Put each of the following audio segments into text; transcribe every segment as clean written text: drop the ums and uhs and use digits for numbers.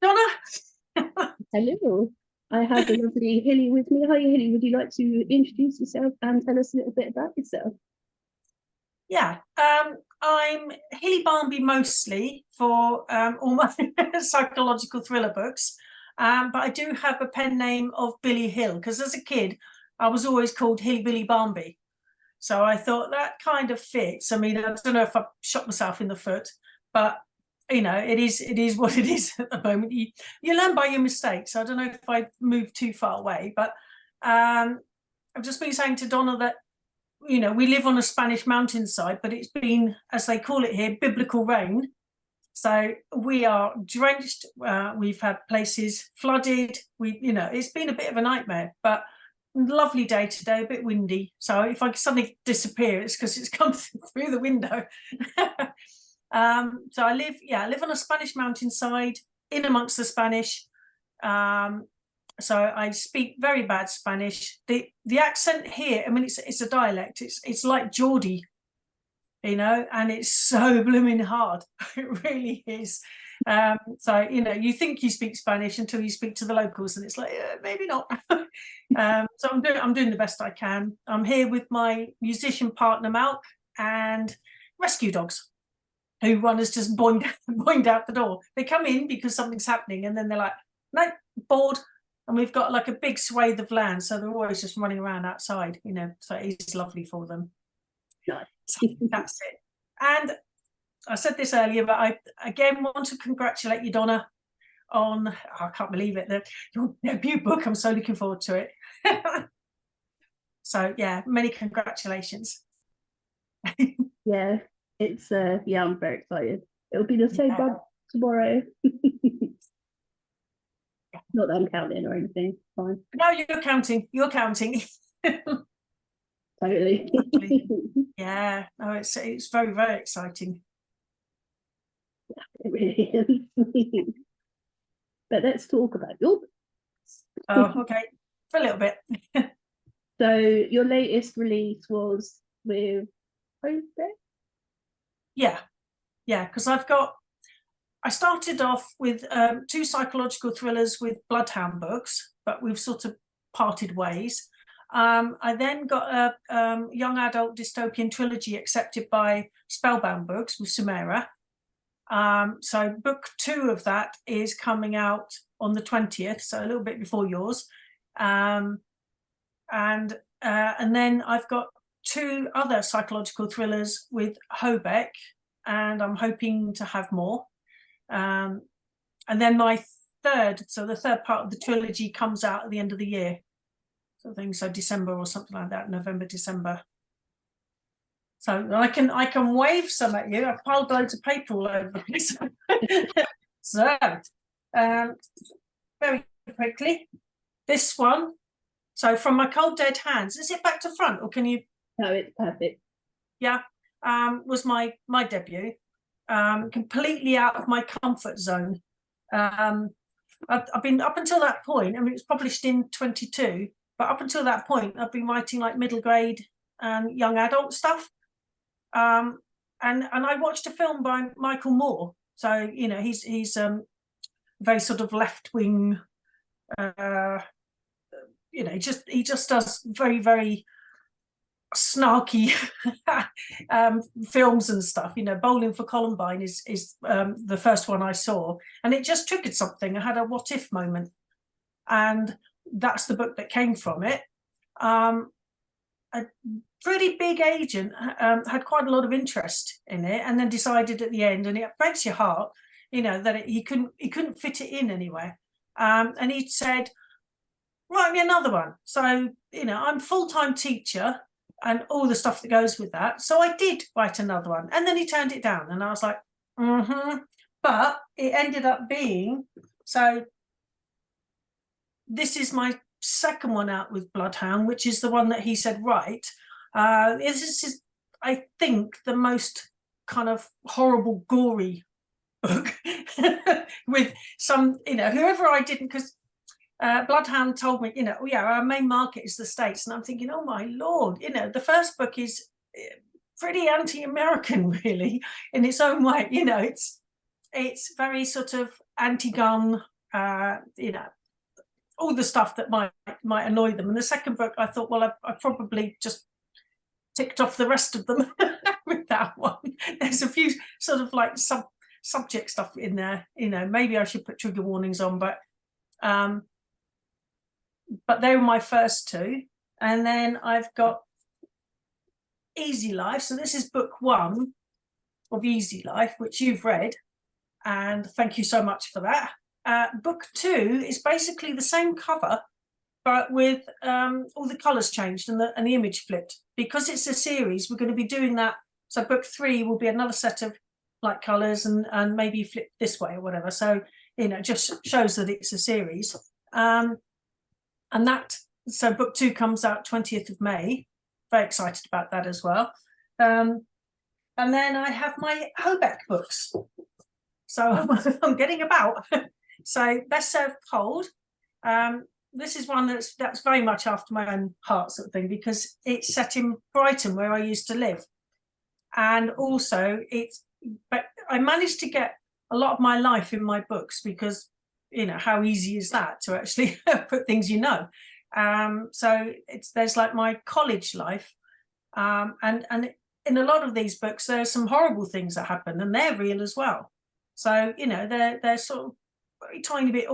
Donna. Hello. I have the lovely Hilly with me. Hi, Hilly. Would you like to introduce yourself and tell us a little bit about yourself? Yeah, I'm Hilly Barmby mostly for all my psychological thriller books, but I do have a pen name of Billy Hill because as a kid I was always called Hilly Billy Barmby, so I thought that kind of fits. I mean, I don't know if I shot myself in the foot, but it is what it is at the moment. You learn by your mistakes. I don't know if I moved too far away, but I've just been saying to Donna that we live on a Spanish mountainside, but it's been, as they call it here, biblical rain. So we are drenched. We've had places flooded. It's been a bit of a nightmare, but lovely day today, a bit windy. So if I suddenly disappear, it's because it's come through the window. So I live on a Spanish mountainside in amongst the Spanish. So I speak very bad Spanish. The accent here, I mean, it's a dialect. It's like Geordie, and it's so blooming hard. It really is. So you think you speak Spanish until you speak to the locals, and it's like maybe not. So I'm doing the best I can. I'm here with my musician partner Malk and rescue dogs, who one has just boinged out the door. They come in because something's happening, and then they're like, no, bored. And we've got like a big swathe of land, so they're always just running around outside, so it is lovely for them. Nice. So that's it. And I said this earlier, but I again want to congratulate you, Donna, on, I can't believe it, your debut book. I'm so looking forward to it. So yeah, many congratulations. Yeah, it's I'm very excited. It'll be the same month tomorrow. Not that I'm counting or anything. Fine. No, you're counting. You're counting. Totally. Yeah. No, it's very, very exciting. Yeah, it really is. But let's talk about your books. Oh, okay. For a little bit. So your latest release was with Hobek? Yeah. Because I started off with 2 psychological thrillers with Bloodhound books, but we've sort of parted ways. I then got a young adult dystopian trilogy accepted by Spellbound Books with Sumaira. So book 2 of that is coming out on the 20th, so a little bit before yours. And then I've got 2 other psychological thrillers with Hobek, and I'm hoping to have more. And then the third part of the trilogy comes out at the end of the year. So I think so December or something like that, November, December. So I can wave some at you. I've piled loads of paper all over the place. So very quickly, this one. So from my cold dead hands, is it back to front or can you? No, it's perfect. Yeah, was my debut. Completely out of my comfort zone. I've been up until that point. I mean, it was published in 22, but up until that point, I've been writing like middle grade and young adult stuff. And I watched a film by Michael Moore. So he's very sort of left wing. He just does very, very snarky films and stuff. Bowling for Columbine is the first one I saw, and it just triggered something. I had a what if moment, and that's the book that came from it. A pretty big agent had quite a lot of interest in it, and then decided at the end, and it breaks your heart, that he couldn't fit it in anywhere. And he said, write me another one. So I'm a full-time teacher and all the stuff that goes with that. So I did write another one, and then he turned it down, and I was like, But it ended up being, so this is my second one out with Bloodhound, which is the one that he said, right. This is, I think, the most kind of horrible, gory book with some, whoever I didn't, because Bloodhound told me, our main market is the States. And I'm thinking, oh my Lord, the first book is pretty anti-American, really, in its own way. it's very sort of anti-gun, you know, all the stuff that might annoy them. And the second book, I thought, well, I probably just ticked off the rest of them with that one. There's a few sort of like subject stuff in there, you know, maybe I should put trigger warnings on, but they were my first two. And then I've got Easy Life. So this is book one of Easy Life, which you've read, and thank you so much for that. Book two is basically the same cover, but with all the colours changed and the image flipped. Because it's a series, we're going to be doing that. So book three will be another set of like colours and maybe flip this way or whatever. So, you know, just shows that it's a series. And that, so book two comes out 20th of May. Very excited about that as well. And then I have my Hobeck books. So I'm getting about. So Best Served Cold. This is one that's very much after my own heart sort of thing, because it's set in Brighton, where I used to live. And also but I managed to get a lot of my life in my books, because, you know, how easy is that to actually put things, you know. So there's like my college life, and in a lot of these books there's some horrible things that happen, and they're real as well. So, you know, they're sort of very tiny bit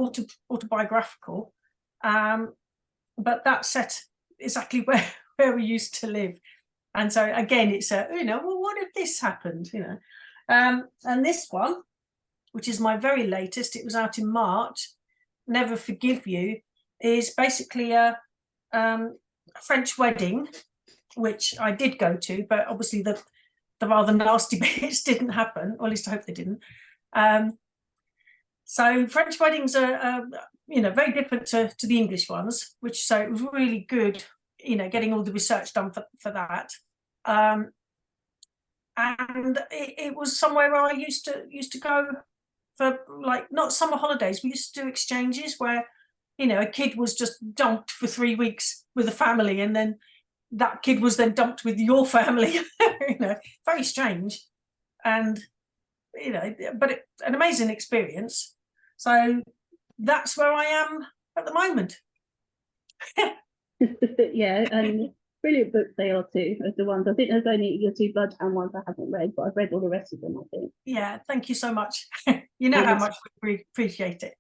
autobiographical, but that's set exactly where we used to live. And so again, it's you know, well, what if this happened, you know. And this one, which is my very latest, it was out in March, Never Forgive You, is basically a French wedding, which I did go to, but obviously the rather nasty bits didn't happen, or at least I hope they didn't. So French weddings are you know, very different to the English ones, which, so it was really good, you know, getting all the research done for that. And it was somewhere where I used to go for, like, not summer holidays. We used to do exchanges where, you know, a kid was just dumped for 3 weeks with a family, and then that kid was then dumped with your family. You know, very strange, and, you know, but an amazing experience. So that's where I am at the moment. Yeah, and brilliant books they are too, as the ones. I think there's only your two Bloodhound ones I haven't read, but I've read all the rest of them, I think. Yeah, thank you so much. You know how much we appreciate it.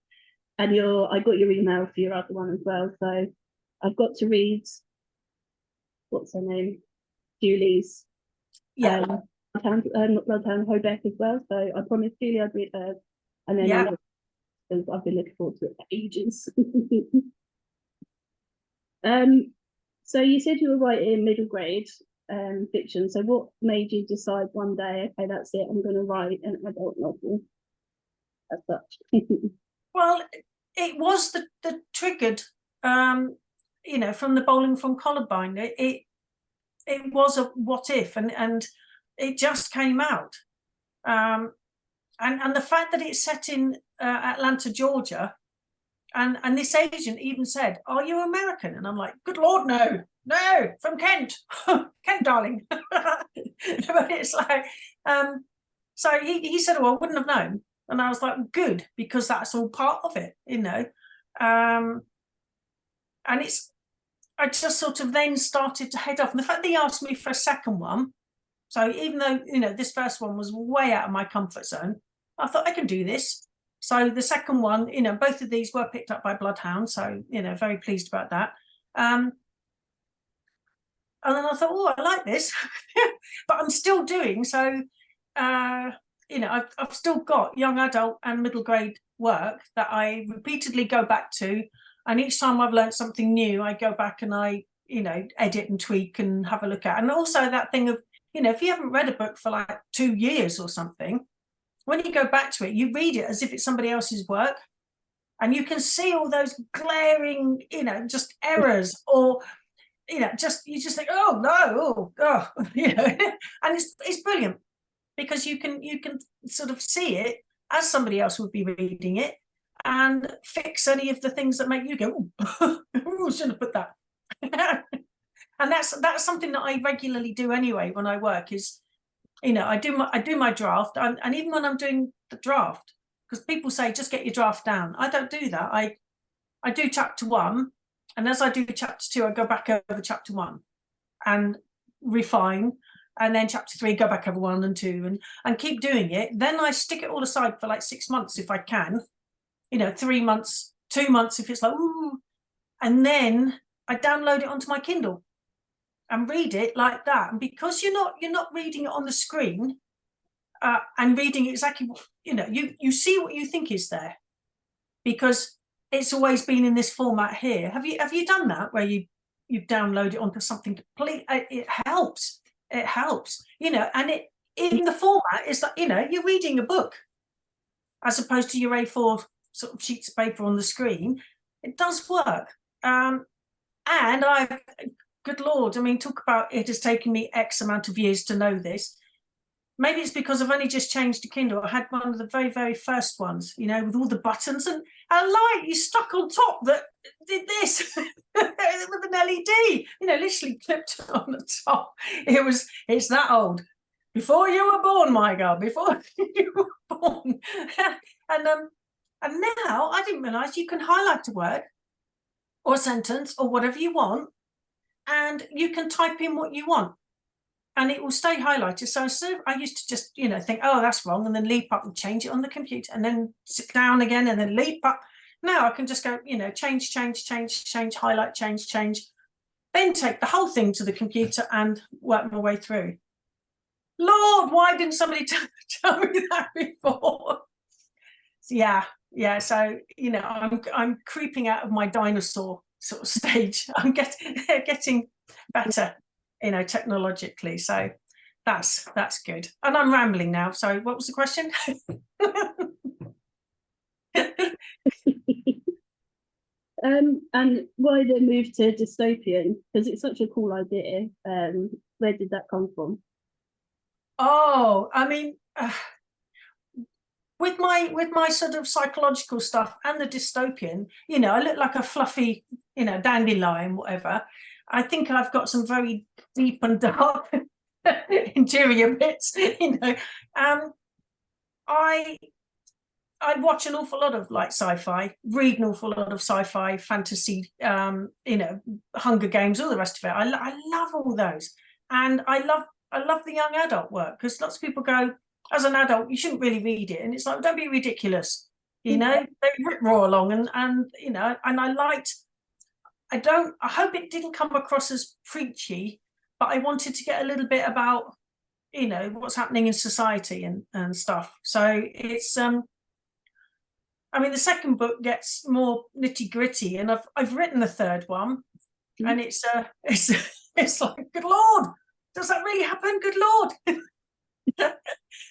And I got your email for your other one as well, so I've got to read, what's her name, Julie's, not Bloodhound, Hobeck as well. So I promised Julie I'd read hers, and then I've been looking forward to it for ages. So you said you were writing middle grade fiction. So what made you decide one day, okay, that's it, I'm going to write an adult novel as such? Well, it was the triggered, you know, from the Bowling from Columbine. It was a what if, and it just came out. And the fact that it's set in Atlanta, Georgia, and this agent even said, "Are you American?" And I'm like, "Good Lord, no, from Kent, Kent, darling." But it's like, so he said, "Well, I wouldn't have known," and I was like, "Good," because that's all part of it, you know. And I just sort of then started to head off, and the fact that he asked me for a second one, so even though, you know, this first one was way out of my comfort zone, I thought I can do this. So the second one, you know, both of these were picked up by Bloodhound, so, you know, very pleased about that. And then I thought, oh, I like this, but I'm still doing so. You know, I've still got young adult and middle grade work that I repeatedly go back to, and each time I've learned something new, I go back and I, you know, edit and tweak and have a look at. And also that thing of, you know, if you haven't read a book for like 2 years or something, when you go back to it, you read it as if it's somebody else's work, and you can see all those glaring, you know, just errors, or, you know, you just think, oh no, oh, you know, and it's brilliant, because you can sort of see it as somebody else would be reading it, and fix any of the things that make you go, oh, shouldn't have put that. And that's something that I regularly do anyway when I work, is, you know, I do my draft, and even when I'm doing the draft, because people say just get your draft down. I don't do that. I do chapter 1, and as I do chapter 2, I go back over chapter 1 and refine, and then chapter 3 go back over 1 and 2, and keep doing it. Then I stick it all aside for like 6 months if I can, 3 months, 2 months if it's like ooh, and then I download it onto my Kindle and read it like that. And because you're not reading it on the screen, and reading exactly what you see what you think is there, because it's always been in this format here. Have you done that where you download it onto something complete? It helps, and it in the format is that you're reading a book as opposed to your A4 sort of sheets of paper on the screen. It does work. And good Lord, I mean, talk about it has taken me X amount of years to know this. Maybe it's because I've only just changed to Kindle. I had one of the very, very first ones, with all the buttons and a light you stuck on top that did this with an LED, literally clipped on the top. It's that old. Before you were born, my girl, before you were born. And now I didn't realise you can highlight a word or a sentence or whatever you want, and you can type in what you want, and it will stay highlighted. So I used to just, think, oh, that's wrong, and then leap up and change it on the computer, and then sit down again, and then leap up. Now I can just go, change, highlight, change, then take the whole thing to the computer and work my way through. Lord, why didn't somebody tell me that before? So, yeah. So, I'm creeping out of my dinosaur sort of stage. I'm getting better, technologically. So that's good. And I'm rambling now. So what was the question? And why the move to dystopian? Because it's such a cool idea. Where did that come from? Oh, I mean, with my sort of psychological stuff and the dystopian, I look like a fluffy, dandelion, whatever. I think I've got some very deep and dark interior bits. I watch an awful lot of like sci-fi, read an awful lot of sci-fi, fantasy, Hunger Games, all the rest of it. I love all those, and I love the young adult work, because lots of people go, as an adult, you shouldn't really read it, and it's like, don't be ridiculous, they rip raw along, and and I hope it didn't come across as preachy, but I wanted to get a little bit about what's happening in society and stuff. So it's I mean, the second book gets more nitty gritty, and I've written the third one, and it's like, good Lord, does that really happen? Good Lord.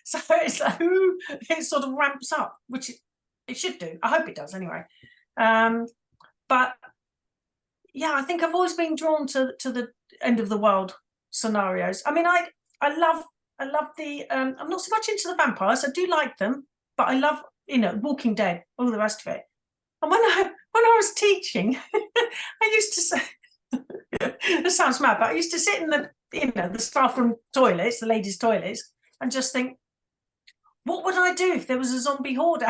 So it's like, ooh, it sort of ramps up, which it should do. I hope it does anyway. But yeah, I think I've always been drawn to the end of the world scenarios. I mean, I love the I'm not so much into the vampires. I do like them, but I love Walking Dead, all the rest of it. And when I was teaching, I used to say, this sounds mad, but I used to sit in the the staff room toilets, the ladies' toilets, and just think, what would I do if there was a zombie horde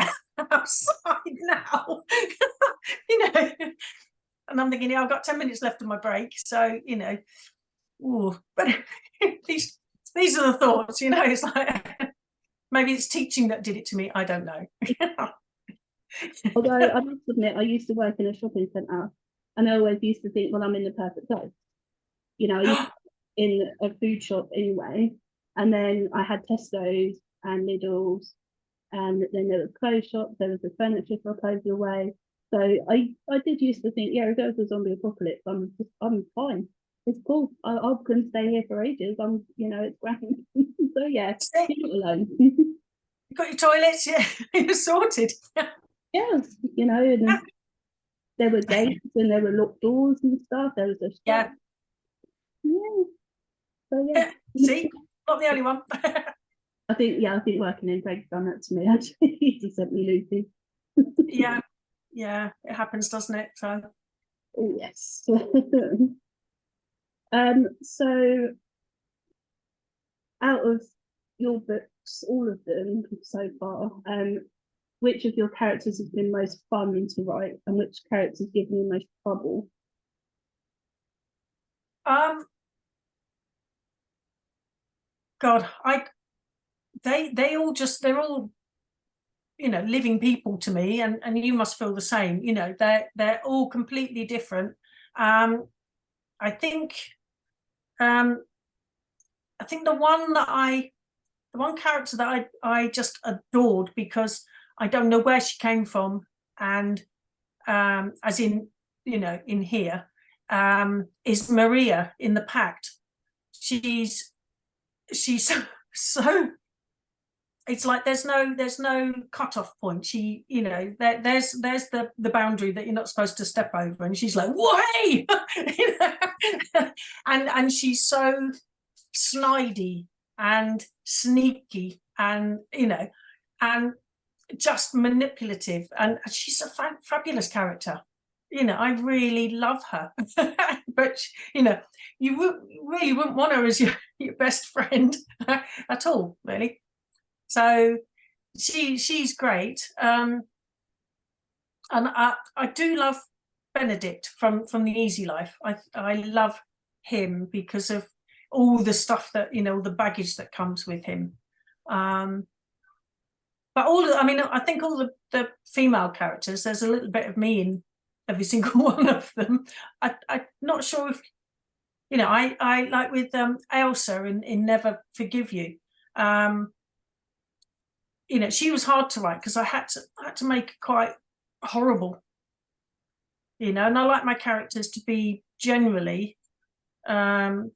outside now? And I'm thinking, I've got 10 minutes left of my break, so ooh, but these are the thoughts, it's like, maybe it's teaching that did it to me, I don't know. Although I must admit, I used to work in a shopping centre, and I always used to think, well, I'm in the perfect place. I used to in a food shop anyway, and then I had Tesco's and Lidl's, and then there was clothes shops, there was a furniture shop over the way. So I did used to think, yeah, if there was a zombie apocalypse, I'm fine. It's cool. I can stay here for ages. It's grand. So yeah, you're not alone. You got your toilets, yeah, you're sorted. Yes, and there were gates and there were locked doors and stuff. There was a yeah. So yeah. See, not the only one. I think working in Greg's done that to me, actually. He just sent me Lucy. Yeah, it happens, doesn't it? So oh yes. So out of your books, all of them so far, which of your characters has been most fun to write, and which characters give you most trouble? God, they're all, you know, living people to me, and you must feel the same. You know, they're all completely different. I think the one character that I just adored, because I don't know where she came from, and as in, you know, in here, is Maria in the Pact. She's so it's like there's no cutoff point. She, you know, there's the boundary that you're not supposed to step over, and she's like, way you know? And she's so snidey and sneaky, and, you know, and just manipulative, and she's a fabulous character. You know, I really love her. But, you know, you really wouldn't want her as your best friend at all, really. So she's great. And I do love Benedict from the Easy Life. I love him because of all the stuff that, you know, the baggage that comes with him. But I mean, I think all the female characters, there's a little bit of me in every single one of them. I'm not sure if, you know, I like with Elsa in Never Forgive You. You know, she was hard to write because I had to make it quite horrible, you know, and I like my characters to be generally, you know,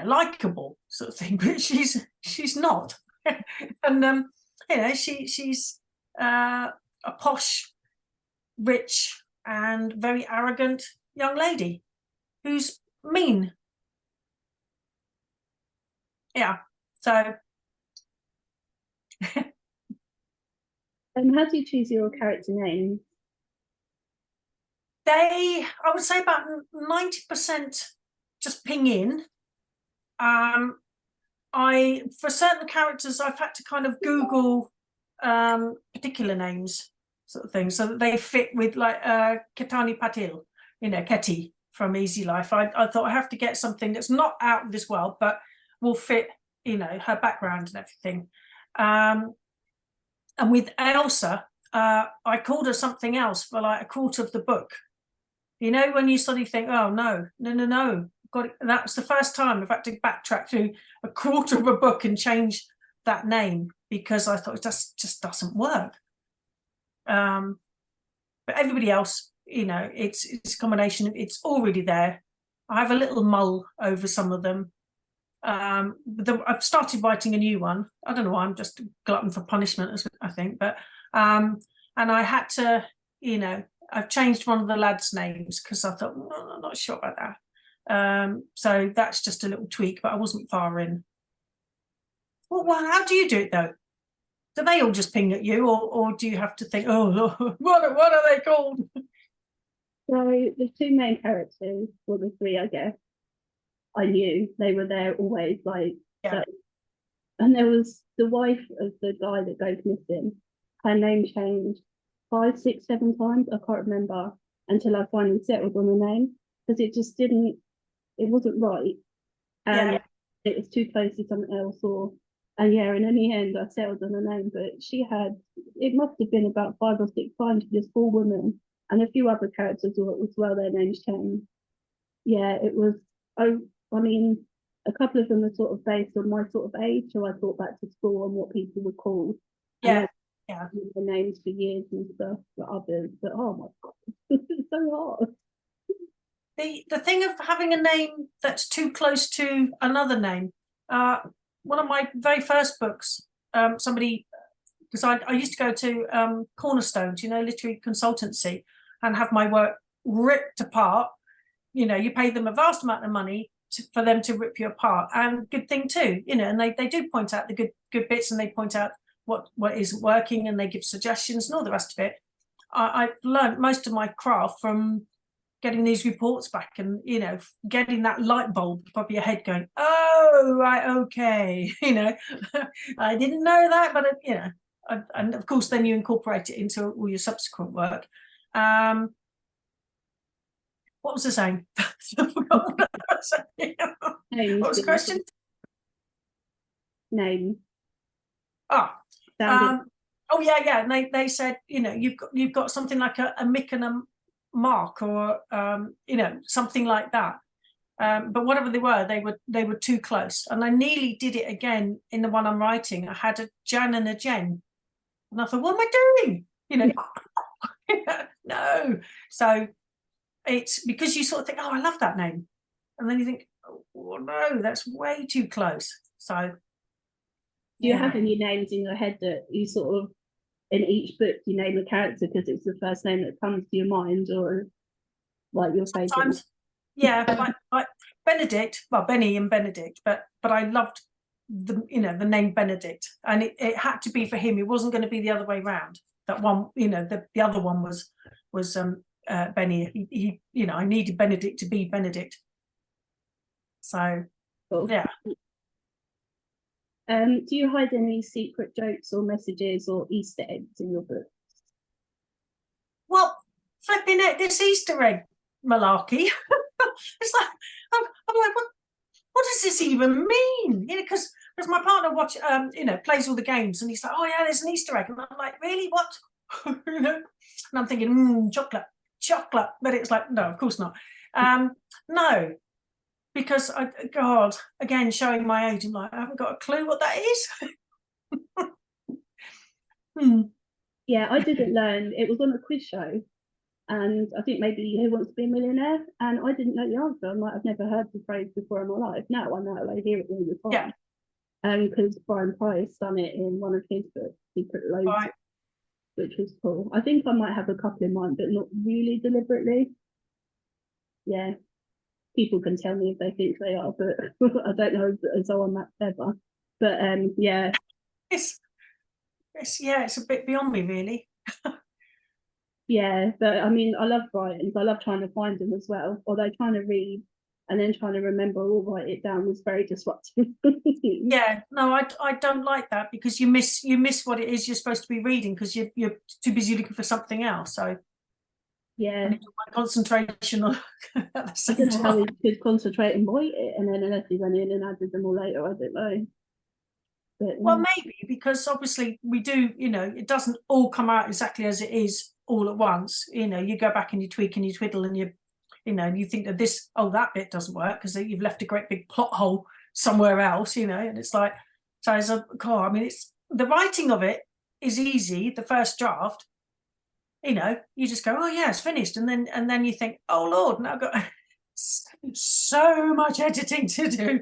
likable sort of thing, but she's not. And you know, she's a posh, rich, and very arrogant young lady who's mean. Yeah, so. How do you choose your character names? I would say about 90% just ping in. For certain characters, I've had to kind of Google particular names, sort of thing, so that they fit with, like Ketani Patil, you know, Ketty from Easy Life. I thought I have to get something that's not out of this world, but will fit, you know, her background and everything. And with Elsa, I called her something else for like a quarter of the book. You know, when you suddenly think, oh no, God, that was the first time I've had to backtrack through a quarter of a book and change that name, because I thought it just doesn't work. But everybody else, you know, it's a combination of, it's already there. I have a little mull over some of them. I've started writing a new one. I don't know why, I'm just a glutton for punishment, I think. But and I had to, you know, I've changed one of the lads' names because I thought, no, I'm not sure about that. So that's just a little tweak, but I wasn't far in. Well, how do you do it though? Do they all just ping at you, or do you have to think, oh, what are they called? So the two main characters, well, the three, I guess, I knew they were there always, like, Yeah. And there was the wife of the guy that goes missing. Her name changed 5, 6, 7 times. I can't remember until I finally settled on the name, because it just didn't. It wasn't right, and it was too close to something else. And in the end, I settled on the name. But she had, it must have been about 5 or 6 times for this poor woman, and a few other characters as well. Their names changed. Yeah, it was. I mean, a couple of them are sort of based on my sort of age, so I thought back to school and what people were called. Yeah, the names for years and stuff for others, but oh my god, it's so hard. The thing of having a name that's too close to another name. One of my very first books, somebody, because I used to go to Cornerstones, you know, literary consultancy, and have my work ripped apart. You know, you pay them a vast amount of money for them to rip you apart, and good thing too, you know, and they do point out the good bits, and they point out what isn't working, and they give suggestions and all the rest of it. I've learned most of my craft from getting these reports back, and, you know, getting that light bulb above your head going, oh right, okay, you know, I didn't know that, but you know, and of course then you incorporate it into all your subsequent work. What was I saying? What was the question? Name. Oh, oh yeah. And they said, you know, you've got something like a Mick and a Mark, or you know, something like that. But whatever they were too close. And I nearly did it again in the one I'm writing. I had a Jan and a Jen, and I thought, what am I doing? You know, no. So it's because you sort of think, oh, I love that name, and then you think, oh no, that's way too close. So do you have any names in your head that you sort of, in each book you name a character because it's the first name that comes to your mind, or like your favourite? Yeah, like Benedict, well, Benny and Benedict, but I loved the name Benedict, and it had to be for him. It wasn't going to be the other way around. That one, you know, the other one was Benny. He you know, I needed Benedict to be Benedict. So cool. Yeah. Do you hide any secret jokes or messages or Easter eggs in your books? Well, flipping it, this Easter egg malarkey. It's like I'm like, what does this even mean? You know, because my partner you know, plays all the games, and he's like, oh yeah, there's an Easter egg, and I'm like, really, what? You know, and I'm thinking, chocolate, but it's like, no, of course not. No, because God, again, showing my age, I'm like, I haven't got a clue what that is. Yeah, I didn't learn. It was on a quiz show, and I think maybe Who Wants to Be a Millionaire, and I didn't know the answer. I'm like, I've never heard the phrase before in my life. Now I know, I hear it all the time. Yeah. Because Brian Price done it in one of his books, Secret Loads, right, which was cool. I think I might have a couple in mind, but not really deliberately. Yeah, people can tell me if they think they are, but I don't know as though I'm that clever. But yeah, it's a bit beyond me, really. Yeah, but I mean, I love Brian's. I love trying to find them as well. Although trying to read and then trying to remember or write it down was very disruptive. Yeah, no, I don't like that, because you miss what it is you're supposed to be reading because you're too busy looking for something else. So yeah, my concentration on at the same I don't know time. how he could concentrate and write it, and then unless he went in and added them all later, I don't know. But, well, maybe because obviously we do, you know, it doesn't all come out exactly as it is all at once. You know, you go back and you tweak and you twiddle and you know, you think that that bit doesn't work because you've left a great big plot hole somewhere else, you know, and it's like, so as a car, I mean, it's the writing of it is easy, the first draft, you know, you just go, oh yeah, it's finished, and then you think, oh Lord, now I've got so much editing to do.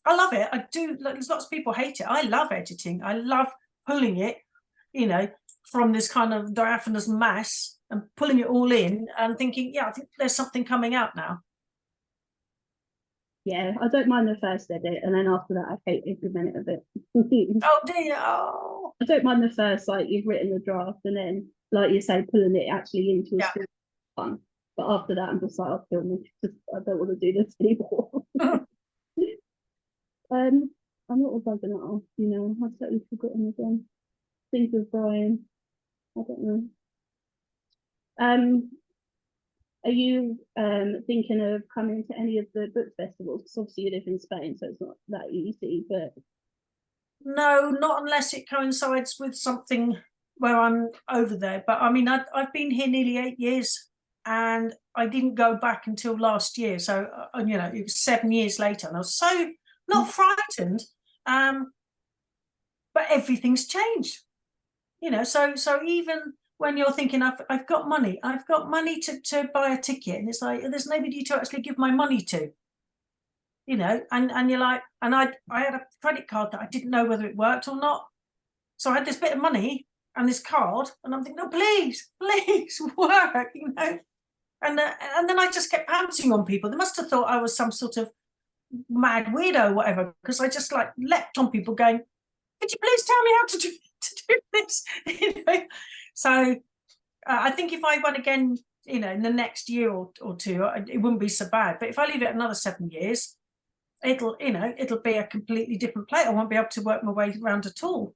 I love it. I do. There's lots of people hate it. I love editing. I love pulling it, you know, from this kind of diaphanous mass and pulling it all in and thinking, yeah, I think there's something coming out now. Yeah, I don't mind the first edit, and then after that, I hate every minute of it. Oh dear. Oh. I don't mind the first, like you've written the draft, and then, like you say, pulling it actually into a script fun. But after that, I'm just like, I'll kill me. I don't want to do this anymore. I'm not bugging it off, you know. I've totally forgotten again. Think of Brian. I don't know. Are you thinking of coming to any of the book festivals? Because obviously you live in Spain, so it's not that easy. But no, not unless it coincides with something where I'm over there. But I mean, I've been here nearly 8 years, and I didn't go back until last year. So you know, it was 7 years later, and I was so not frightened, but everything's changed, you know. So even when you're thinking, I've got money to buy a ticket, and it's like there's nobody to actually give my money to, you know, and you're like, and I had a credit card that I didn't know whether it worked or not, so I had this bit of money and this card, and I'm thinking, no, please work, you know. And then I just kept pouncing on people. They must have thought I was some sort of mad weirdo or whatever, because I just like leapt on people going, could you please tell me how to do this? You know? So I think if I went again, you know, in the next year or two, it wouldn't be so bad. But if I leave it another 7 years, it'll be a completely different play. I won't be able to work my way around at all.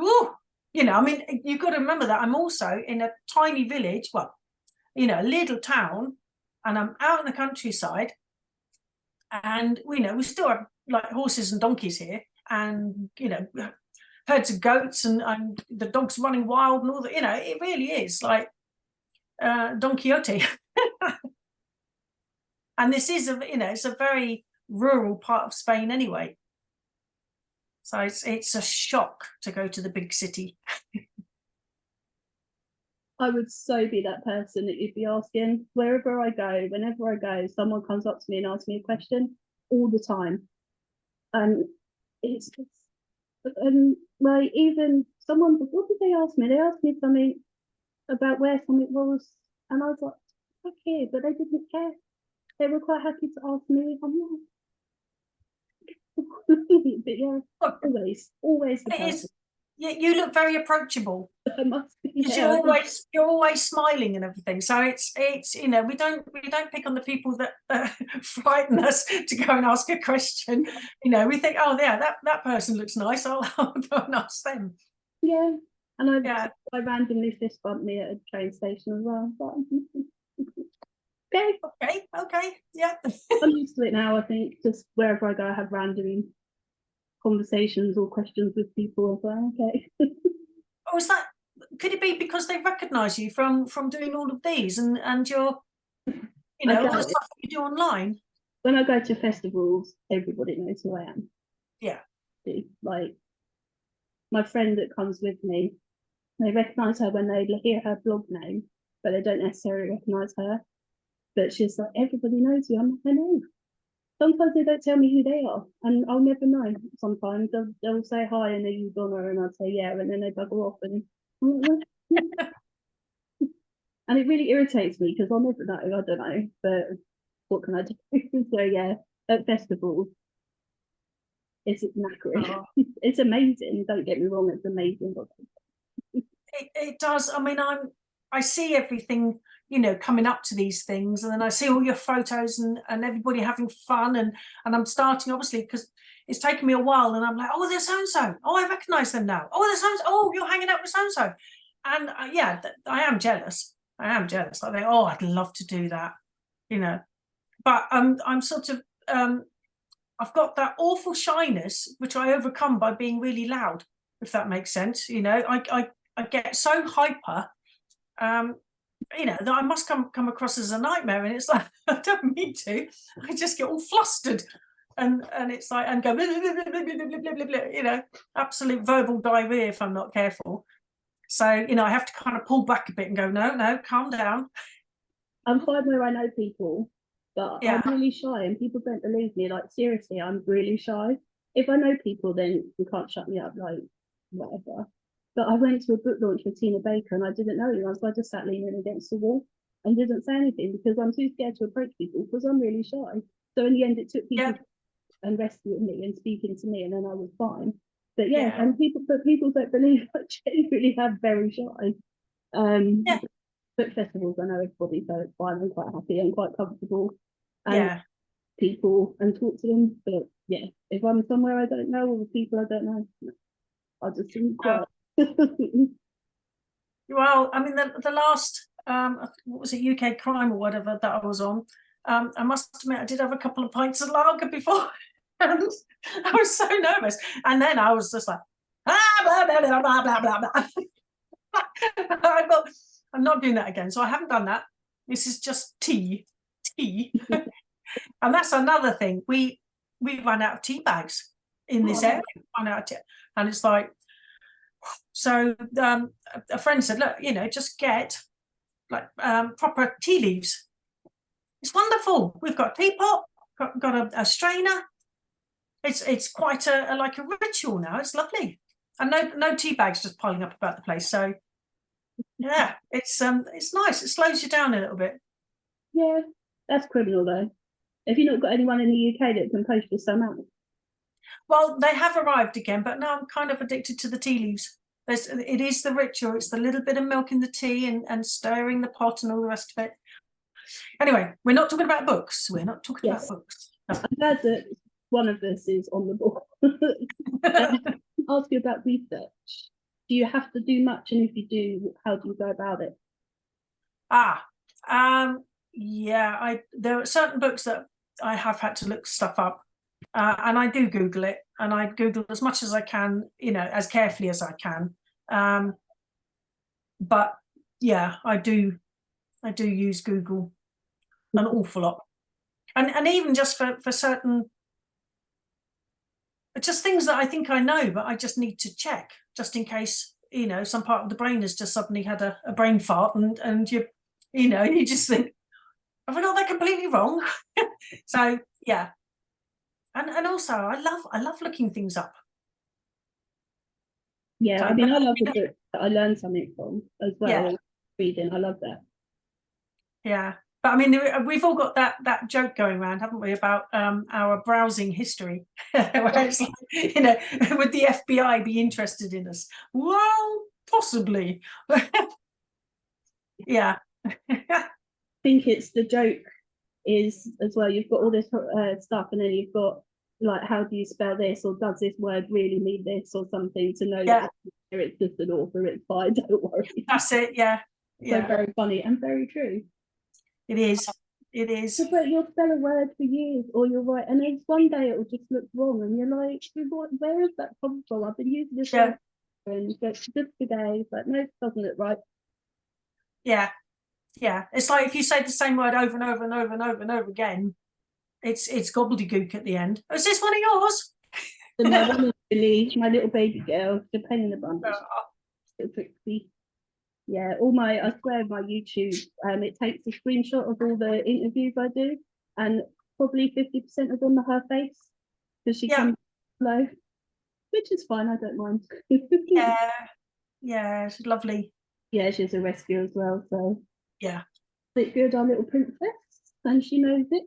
Ooh, you know, I mean, you've got to remember that I'm also in a tiny village, well, you know, a little town, and I'm out in the countryside, and you know, we still have like horses and donkeys here, and you know, herds of goats, and the dogs running wild and all that. You know, it really is like Don Quixote. And this is a, you know, it's a very rural part of Spain anyway. So it's a shock to go to the big city. I would so be that person that you'd be asking wherever I go, whenever I go, someone comes up to me and asks me a question all the time. And it's just, like, even someone, what did they ask me? They asked me something about where something was, and I was like, okay, but they didn't care. They were quite happy to ask me. I'm like, but yeah, always the person. You look very approachable. I must be, because yeah. you're always smiling and everything. So it's you know, we don't pick on the people that frighten us to go and ask a question. You know, we think, oh yeah, that person looks nice. I'll go and ask them. Yeah, and I randomly fist bumped me at a train station as well. But okay, yeah. I'm used to it now. I think just wherever I go, I have random conversations or questions with people as well. Okay. Or is that, could it be because they recognise you from doing all of these and you're, you know, all the stuff that you do online? When I go to festivals, everybody knows who I am. Yeah. Like my friend that comes with me, they recognise her when they hear her blog name, but they don't necessarily recognise her. But she's like, everybody knows you. I'm like, I know. Sometimes they don't tell me who they are, and I'll never know. Sometimes they'll say hi and they're Donna, and I'll say yeah, and then they bugger off, and and it really irritates me because I'll never know. I don't know, but what can I do? So yeah, at festivals, it's knackering. Oh. It's amazing. Don't get me wrong, it's amazing. It does. I mean, I see everything, you know, coming up to these things, and then I see all your photos and everybody having fun, and I'm starting, obviously, because it's taken me a while, and I'm like, oh, there's so and so. Oh, I recognise them now. Oh, there's so and so. Oh, you're hanging out with so and so. And yeah, I am jealous. I think, oh, I'd love to do that, you know. But I'm sort of I've got that awful shyness which I overcome by being really loud, if that makes sense. You know, I get so hyper, you know, that I must come across as a nightmare, and it's like, I don't mean to. I just get all flustered, and it's like, and go blah, blah, blah, blah, blah, blah, blah, you know, absolute verbal diarrhea if I'm not careful. So, you know, I have to kind of pull back a bit and go, no, calm down. I'm fine where I know people, but yeah. I'm really shy, and people don't believe me. Like, seriously, I'm really shy. If I know people, then you can't shut me up, like, whatever. But I went to a book launch with Tina Baker, and I didn't know anyone, so I just sat leaning against the wall and didn't say anything because I'm too scared to approach people because I'm really shy. So in the end, it took people and rescuing me and speaking to me, and then I was fine. But yeah, and people don't believe I genuinely have very shy. Book festivals, I know everybody, so it's fine. I'm quite happy and quite comfortable. And people and talk to them. But yeah, if I'm somewhere I don't know or with people I don't know, I'll just be quiet. Well, I mean, the last what was it, UK Crime or whatever that I was on, I must admit I did have a couple of pints of lager before, and I was so nervous, and then I was just like, blah blah blah blah blah blah blah. I thought, I'm not doing that again, so I haven't done that. This is just tea. And that's another thing, we ran out of tea bags in this area, and it's like, so a friend said, look, you know, just get like proper tea leaves. It's wonderful. We've got a teapot, got a strainer. It's quite a like a ritual now. It's lovely, and no tea bags just piling up about the place. So yeah, it's nice. It slows you down a little bit. Yeah, that's criminal though. Have you not got anyone in the UK that can post you some out? Well, they have arrived again, but now I'm kind of addicted to the tea leaves. It is the ritual. It's the little bit of milk in the tea and stirring the pot and all the rest of it. Anyway, we're not talking about books. We're not talking about books. No. I'm glad that one of us is on the board. Ask you about research. Do you have to do much? And if you do, how do you go about it? Yeah, there are certain books that I have had to look stuff up, and I do Google it, and I Google as much as I can, as carefully as I can. But yeah, I do use Google an awful lot, and even just for certain, just things that I think I know, but I just need to check just in case, some part of the brain has just suddenly had a brain fart, and you just think, have I got that completely wrong? So yeah, and also I love looking things up. Yeah, So, I mean, I love a book that I learn something from as well. Yeah, Reading, I love that. yeah. But I mean, we've all got that joke going around, haven't we, about our browsing history, where it's like, would the FBI be interested in us? Well, possibly. Yeah. I think it's the joke is as well. You've got all this stuff, and then you've got like, how do you spell this, or does this word really mean this, or something, to know Yeah. that it's just an author. It's fine, don't worry. That's it. Yeah. So very funny and very true. It is. It is. But you'll spell a word for years, or you'll write, and then one day it will just look wrong, and you're like, where has that come from? I've been using this word, and it's just today, but no, it doesn't look right. Yeah. Yeah. It's like if you say the same word over and over and over and over and over again, it's gobbledygook at the end. Oh, is this one of yours? So my one is Billy, my little baby girl, the pain in the bum. Yeah, I swear my YouTube, it takes a screenshot of all the interviews I do, and probably 50% of them are her face, because she comes low, which is fine, I don't mind. Yeah, she's lovely. Yeah, she's a rescue as well, so yeah, it's good, our little princess, and she knows it.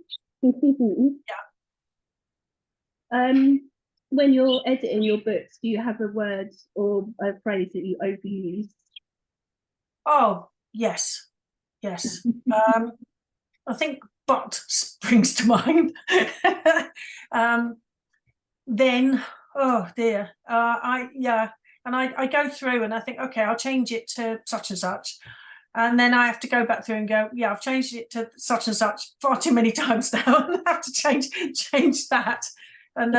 Yeah. When you're editing your books, do you have a word or a phrase that you overuse? Oh, yes. I think but springs to mind. Then, oh dear, and I go through and I think, okay, I'll change it to such and such, and then I have to go back through and go, yeah, I've changed it to such and such far too many times now, and I have to change that, and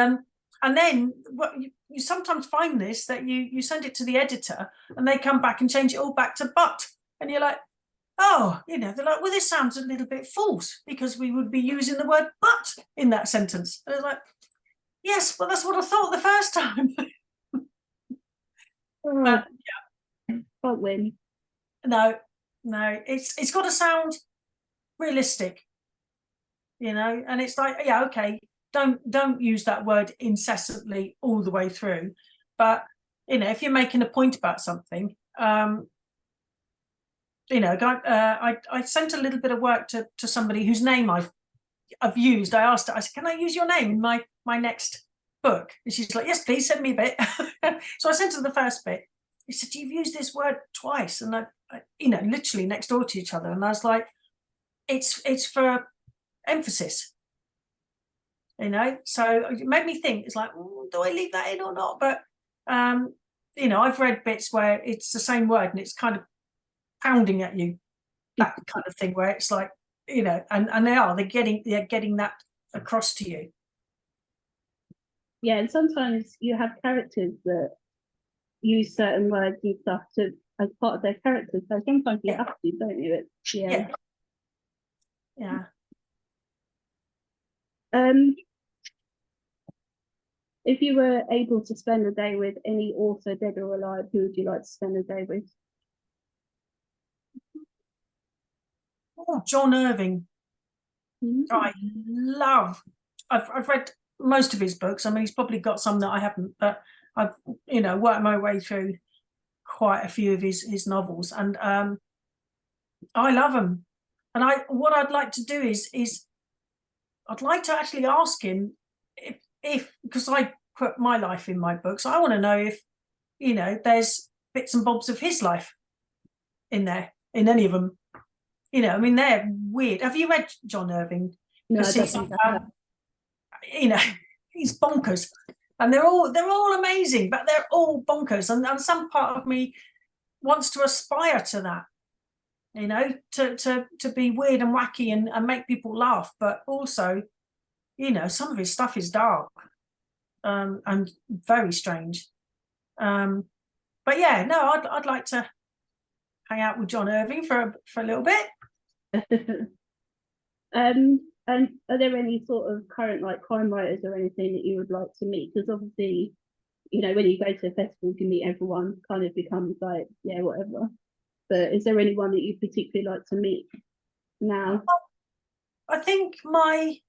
then what you sometimes find this, that you send it to the editor and they come back and change it all back to but, and you're like, oh, they're like, well, this sounds a little bit false because we would be using the word but in that sentence. And it's like, yes, well, that's what I thought the first time. But yeah, can't win. No, it's got to sound realistic, and it's like, yeah, okay, don't use that word incessantly all the way through, but if you're making a point about something, I sent a little bit of work to somebody whose name I've used. I asked her, I said, can I use your name in my next book? And she's like, yes, please, send me a bit. So I sent her the first bit. He said, you've used this word twice, and I literally next door to each other. And I was like, it's for emphasis, so it made me think. It's like, do I leave that in or not? But I've read bits where it's the same word and it's kind of pounding at you, that kind of thing, where it's like, and they're getting that across to you. Yeah, and sometimes you have characters that use certain words and stuff as part of their characters, so sometimes you have to, don't you? Yeah. If you were able to spend a day with any author, dead or alive, who would you like to spend a day with? Oh, John Irving. I've read most of his books. I mean, he's probably got some that I haven't, but I've worked my way through quite a few of his novels, and I love them. And what I'd like to do is I'd like to actually ask him if because I put my life in my books, I want to know if there's bits and bobs of his life in there, in any of them. I mean, they're weird. Have you read John Irving? No, I don't think he's bonkers. and they're all amazing, but they're all bonkers. And some part of me wants to aspire to that, you know, to be weird and wacky and make people laugh, but also, you know, some of his stuff is dark and very strange. But yeah, no, I'd like to hang out with John Irving for a little bit. And are there any sort of current like crime writers or anything that you would like to meet? Because obviously, you know, when you go to a festival, you meet everyone, kind of becomes like, yeah, whatever. But is there anyone that you particularly like to meet now? I think my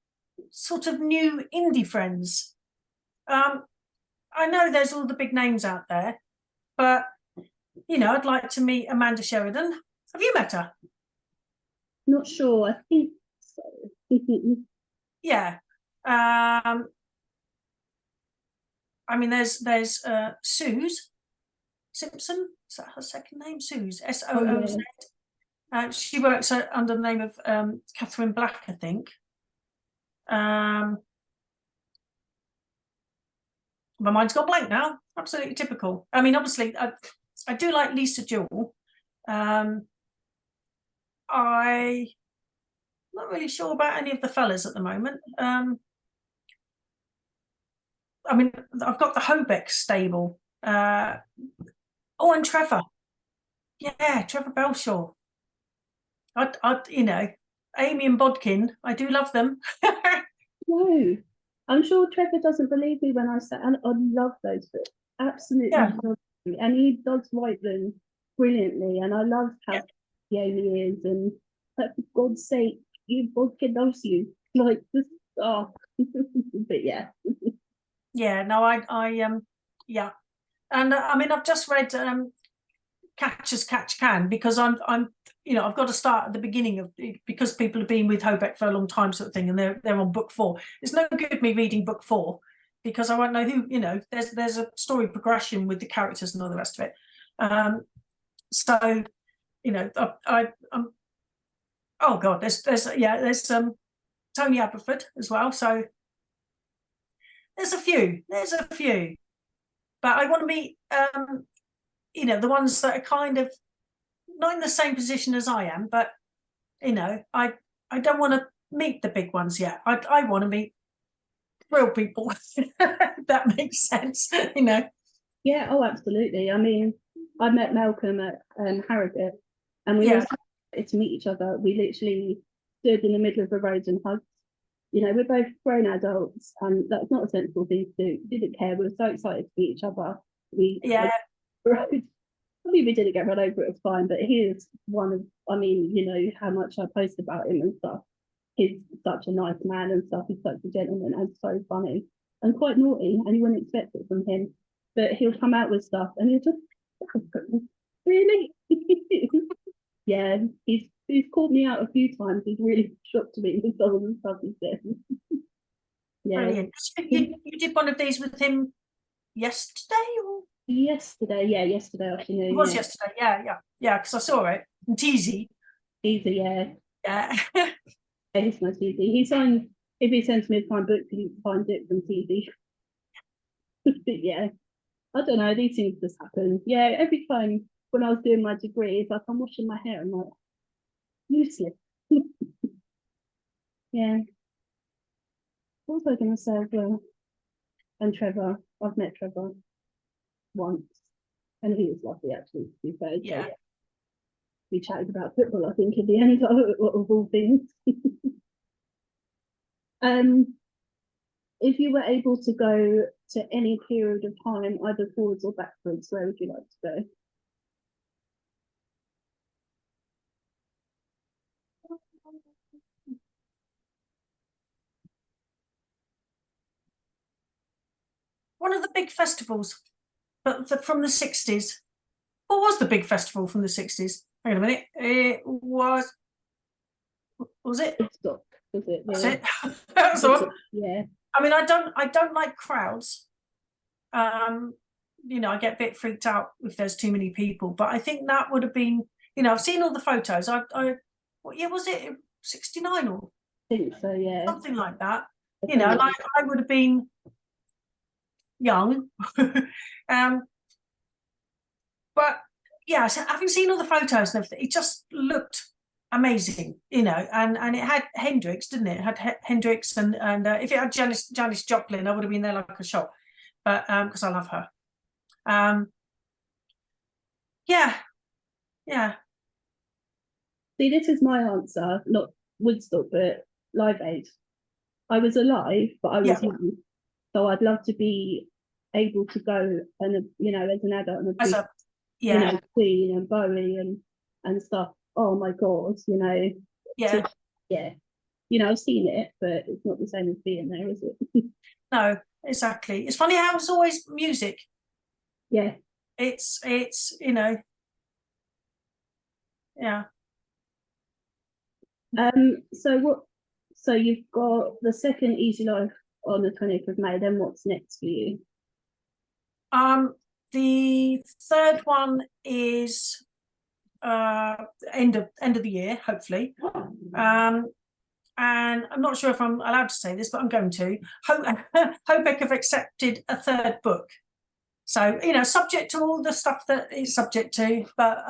sort of new indie friends. I know there's all the big names out there, but you know, I'd like to meet Amanda Sheridan. Have you met her? Not sure. I think so. Yeah. I mean, there's Suze Simpson. Is that her second name? Suze, SOOZ. She works under the name of Catherine Black, I think. My mind's gone blank now. Absolutely typical. I mean, obviously, I do like Lisa Jewell. I'm not really sure about any of the fellas at the moment. I mean, I've got the Hobeck stable. And Trevor. Yeah, Trevor Belshaw. I'd, you know, Amy and Bodkin. I do love them. No, I'm sure Trevor doesn't believe me when I say, and I love those books. Absolutely, Yeah. love them. And he does write them brilliantly. And I love how Amy is, and like, for God's sake, Bodkin loves you. Like, just but yeah. Yeah, no, yeah, and I mean, I've just read Catch as Catch Can, because I'm you know, I've got to start at the beginning of, because people have been with Hobeck for a long time, sort of thing, and they're on book 4. It's no good me reading book 4 because I won't know who, you know, there's a story progression with the characters and all the rest of it. So, you know, I'm oh god, there's Tony Aberford as well. So there's a few, but I want to meet you know, the ones that are kind of not in the same position as I am, but you know, I don't want to meet the big ones yet. I want to meet real people. If that makes sense, you know. Yeah, oh, absolutely. I mean, I met Malcolm at Harrogate, and we always wanted to meet each other. We literally stood in the middle of the road and hugged. You know, we're both grown adults, and that's not a sensible thing to do. We didn't care. We were so excited to meet each other. We road. I mean, we didn't get run over. It was fine. But he is one of. I mean, you know how much I post about him and stuff. He's such a nice man and stuff. He's such a gentleman and so funny and quite naughty, and you wouldn't expect it from him. But he'll come out with stuff, and he'll just really, yeah. He's called me out a few times. He's really shocked me with some of the stuff he said. Yeah. Brilliant. You did one of these with him yesterday, or yesterday afternoon. It was yesterday. Yeah. Because I saw it. And Teasy. Easy, yeah. Yeah. Yeah, he's nice, easy. He signed. If he sends me a signed book, he finds it from TV. Yeah. I don't know, these things just happen. Yeah, every time when I was doing my degree, it's like I'm washing my hair, I'm like, useless. Yeah. What was I going to say as well? And Trevor, I've met Trevor once, and he was lovely, actually, to be fair. Yeah. So, we chatted about football, I think, in the end of all things. If you were able to go to any period of time, either forwards or backwards, where would you like to go? One of the big festivals, but from the 60s. What was the big festival from the 60s? Hang on a minute. It was it? Stop. Was it? That's it. That's the one. Yeah. I mean, I don't like crowds. You know, I get a bit freaked out if there's too many people. But I think that would have been, you know, I've seen all the photos. What year was it? 69 or? I think so, yeah. Something like that. You know, like I would have been young. But yeah, so having seen all the photos and everything, it just looked amazing, you know, and it had Hendrix, didn't it? It had Hendrix, and if it had Janis Joplin, I would have been there like a shot. But because I love her. Yeah. See, this is my answer, not Woodstock, but Live Aid. I was alive, but I was young, so I'd love to be able to go and, you know, as an adult, and be, you know, Queen and Bowie and stuff. Oh my God, you know. Yeah. You know, I've seen it, but it's not the same as being there, is it? No, exactly. It's funny how it's always music. Yeah. It's you know. Yeah. So you've got the second Easy Life on the 20th of May, then what's next for you? The third one is end of the year, hopefully. And I'm not sure if I'm allowed to say this, but I'm going to. Hobeck have accepted a third book. So, you know, subject to all the stuff that it's subject to, but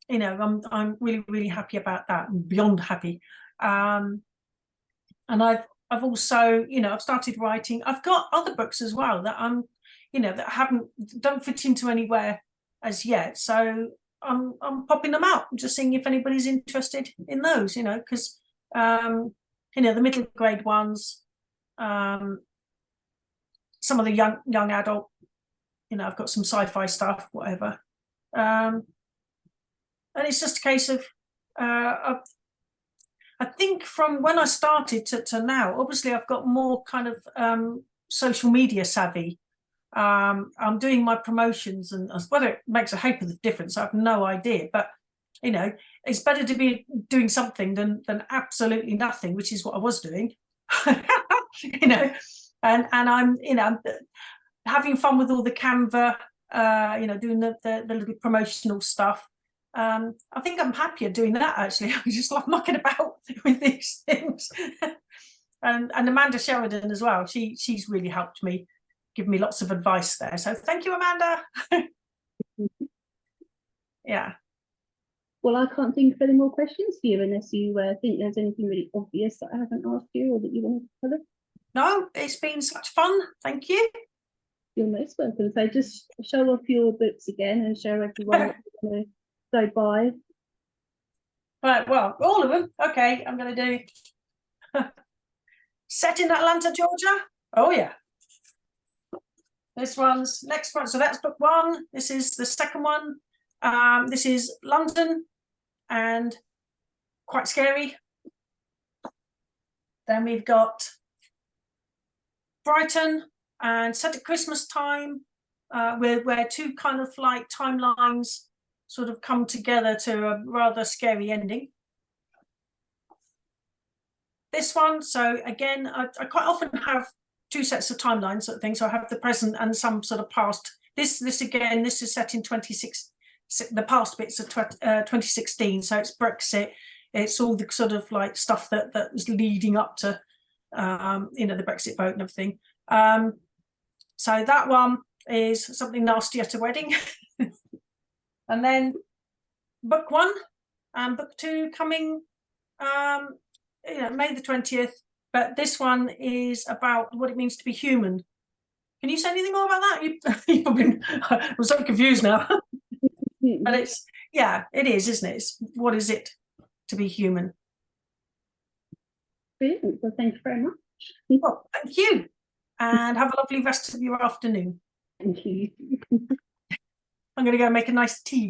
you know, I'm really, really happy about that. I'm beyond happy. And I've also, you know, I've started writing. I've got other books as well that I'm, you know, that don't fit into anywhere as yet. So I'm popping them out, just seeing if anybody's interested in those, you know, because you know, the middle grade ones, some of the young adult, you know, I've got some sci-fi stuff, whatever. And it's just a case of I think from when I started to now, obviously I've got more kind of social media savvy. I'm doing my promotions, and whether it makes a heap of difference, I have no idea. But you know, it's better to be doing something than absolutely nothing, which is what I was doing. You know, and I'm, you know, having fun with all the Canva, you know, doing the little promotional stuff. I think I'm happier doing that, actually. I just love mucking about with these things. And Amanda Sheridan as well. She's really helped me, give me lots of advice there. So thank you, Amanda. Yeah. Well, I can't think of any more questions for you unless you think there's anything really obvious that I haven't asked you or that you want to cover. No, it's been such fun. Thank you. You're most welcome. So just show off your books again and show everyone what you're going to go buy. Right, well, all of them. Okay, I'm going to do Set in Atlanta, Georgia. Oh, yeah. This one's next one. So that's book one. This is the second one. This is London and quite scary. Then we've got Brighton and set at Christmas time, where two kind of like timelines sort of come together to a rather scary ending. This one, so again, I quite often have two sets of timelines sort of thing. So I have the present and some sort of past. This again, this is set in 26. The past bits of 2016. So it's Brexit. It's all the sort of like stuff that was leading up to, you know, the Brexit vote and everything. So that one is Something Nasty at a Wedding. And then book one and book two coming, you know, May the 20th. But this one is about what it means to be human. Can you say anything more about that? You probably, I'm so confused now. But it's, yeah, it is, isn't it? It's, what is it to be human? Brilliant. Well, thank you very much. Well, thank you. And have a lovely rest of your afternoon. Thank you. I'm going to go make a nice tea.